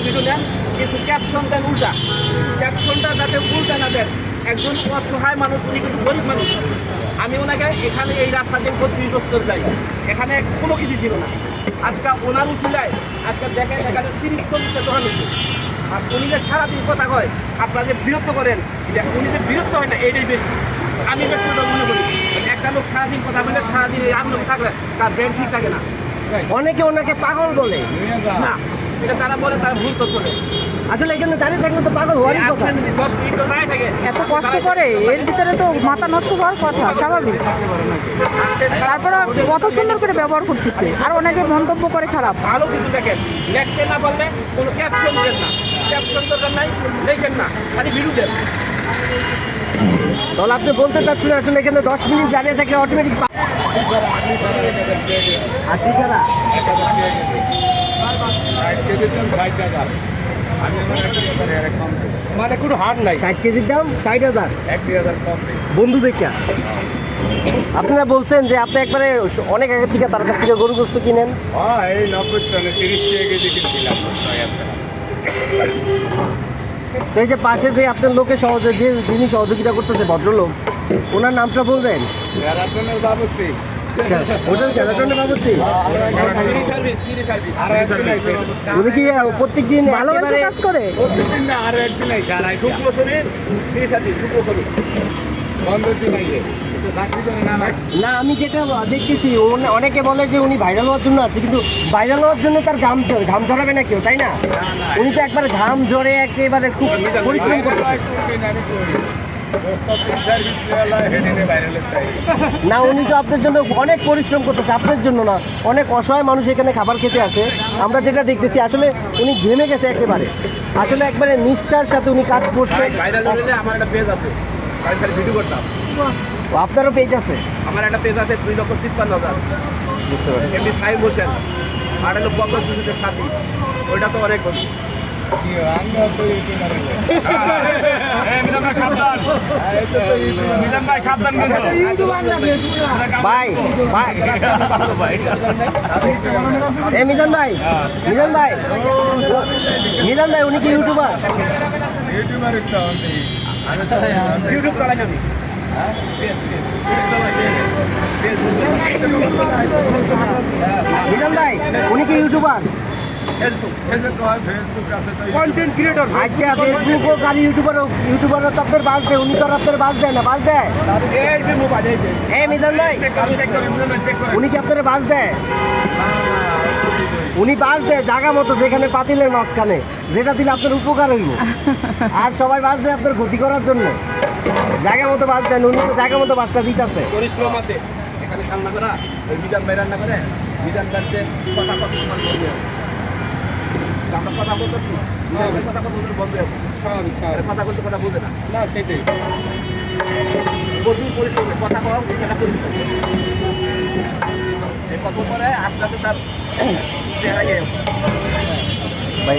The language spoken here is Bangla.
ভিডিও নেন, কিন্তু ক্যাপশন দেন উল্টা। ক্যাপশনটা যাতে উল্টা না দেন। একজন অসহায় মানুষ, উনি কিন্তু গরিব মানুষ। আমি ওনাকে এখানে এই রাস্তা দিয়ে 32 বছর যাই, এখানে কোনো কিছু ছিল না। আজকে ওনার উচিলায় আজকে দেখেন এখানে 30-40টা দোকান হচ্ছে। আর উনি যে সারাদিন কথা কয়, আপনারা যে বিরক্ত করেন, উনি যে বিরক্ত হয় না এইটাই বেশি। আমি ব্যক্তিগত মনে করি একটা লোক সারাদিন কথা বলে, সারাদিন এই আন্দোলন থাকলে তার ব্রেন ঠিক থাকে না। অনেকে ওনাকে পাগল বলে। না, এটা যারা বলে তারা ভুল তো করে। আসলে এখানে দাঁড়িয়ে থাকলে তো পাগল হওয়ারই কথা। আপনি যদি 10 মিনিট দাঁড়িয়ে থাকে, এত কষ্ট করে এর ভিতরে তো মাথা নষ্ট হওয়ার কথা, স্বাভাবিক। তারপরে কত সুন্দর করে ব্যবহার করতেছে, আর অনেকে মন্তব্য করে খারাপ। ভালো কিছু দেখেন, লিখতে না পারলে কোনো ক্যাপশন দেন না। ক্যাপশন দরকার নাই, লেখেন না, খালি ভিডিও দেন। তাহলে আপনি বলতে চাচ্ছেন আসলে এখানে 10 মিনিট দাঁড়িয়ে থাকলে অটোমেটিক আপনি ছাড়া মানে কোনো হার নাই। 60 কেজির দাম 60,000 বন্ধু দেখা। আপনারা বলছেন যে আপনি একবারে অনেক আগের থেকে তার কাছ থেকে গরু গোস্ত কিনেন। এই 90 টনে 30 টাকা কেজি কিনছিলাম। তো এই যে পাশে যে আপনার লোকের যিনি সহযোগিতা করতেছে ভদ্রলোক, ওনার নামটা বলবেন? সেরাটনের বাবুসি। ওটা সেরাটনের বাবুর্চি। Free service. আর একদিন আইছে। উনি কি প্রত্যেকদিন ভালোবেসে কাজ করে। প্রতিদিন না, আর একদিন আইছে। আর আইছে। শুক্র শনির ফ্রি সার্ভিস, শুক্র শনি। বন্ধ দিন আইছে। তো চাকরি করে না না। না, আমি যেটা দেখতেছি অনেকে বলে যে উনি ভাইরাল হওয়ার জন্য আসছে, কিন্তু ভাইরাল হওয়ার জন্য তার ঘাম ঝরাবে না কেউ, তাই না? উনি তো একবার ঘাম ঝরে একেবারে খুব পরিশ্রম করে। না, উনি তো আপনার জন্য অনেক পরিশ্রম করতেছে, আপনার জন্য না, অনেক অসহায় মানুষ এখানে খাবার খেতে আসে। আমরা যেটা দেখতেছি আসলে উনি ঘেমে গেছে একেবারে, আসলে একবারে নিষ্ঠার সাথে উনি কাজ করছে। ভাইরাল হলে আমার একটা পেজ আছে, আমি খালি ভিডিও করতাম। আপনারও পেজ আছে? আমার একটা পেজ আছে 2,53,000। এমনি সাইম হোসেন, আর হলো বকর সুসিদের সাথী, ওইটা তো অনেক করি। ভাই ভাই এ মিজান ভাই, উনি কি ইউটিউবার? ইউটিউব চালাই আমি। মিজান ভাই, উনি কি ইউটিউবার? Content creator. আচ্ছা, ফেসবুক হোক আর ইউটিউবারও তো আপনার বাস দেয়, উনি তো আর আপনার বাস দেয় না, বাস দেয়? এই যে মোবাইল, এই যে এ মিজান ভাই, উনি কি আপনার বাস দেয়? উনি বাস দেয় জায়গা মতো, যেখানে পাতিলের মাঝখানে, যেটা দিলে আপনার উপকার হইব। আর সবাই বাস দেয় আপনার ক্ষতি করার জন্য। জায়গা মতো বাস দেন, উনি তো জায়গা মতো বাসটা দিতেছে। পরিশ্রম আছে এখানে রান্না করা, ওই বিধান ভাই রান্না করে, বিধান কাটছে কথা কথা তোমার বলবে। আমরা কথা বলতেছি, কথা কথা বলতে বন্ধ হবে। কথা বলতে কথা বলবে না, না সেটাই প্রচুর পরিশ্রম, কথা কওয়া এটা পরিশ্রম। এই কত পরে আস্তে আস্তে তার চেহারা ভাই